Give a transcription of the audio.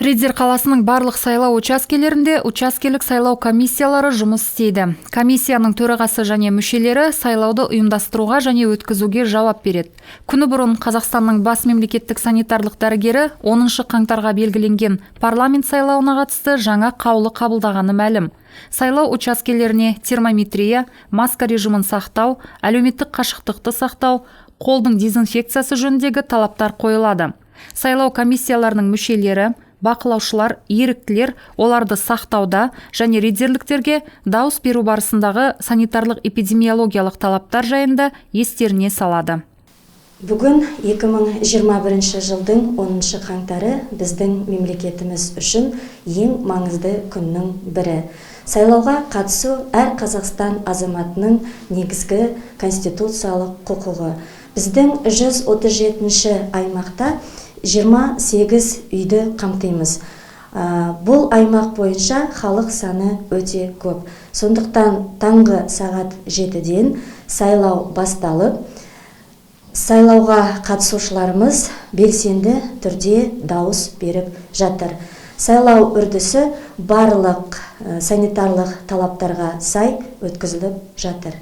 Риддер қаласының барлық сайлау учаскелерінде учаскелік сайлау комиссиялары жұмыс істейді. Комиссияның төрағасы және мүшелері сайлауды ұйымдастыруға және өткізуге жауап береді. Күні бұрын Қазақстанның бас мемлекеттік санитарлық дәрігері 10 қаңтарға белгіленген парламент сайлауына қатысты жаңа қаулы қабылдағаны мәлім. Сайлау учаскелеріне термометрия, маска режимін сақтау, әлеуметтік қашықтықты сақтау, қолдың дезинфекциясы жөніндегі талаптар қойылады. Сайлау комиссияларының мүшелері, бақылаушылар, еріктілер оларды сақтауда және риддерліктерге дауыс беру барысындағы санитарлық эпидемиологиялық талаптар жайында естеріне салады. Бүгін 2021 жылдың 10 қаңтары біздің мемлекетіміз үшін ең маңызды күннің бірі. Сайлауға қатысу әр Қазақстан азаматының негізгі конституциялық құқығы. Біздің 137 аймақта 28 үйді қамтимыз. Бұл аймақ бойынша халық саны өте көп. Сондықтан таңғы сағат 7-ден сайлау басталып, сайлауға қатысушыларымыз белсенді түрде дауыс беріп жатыр. Сайлау үрдісі барлық санитарлық талаптарға сай өткізіліп жатыр.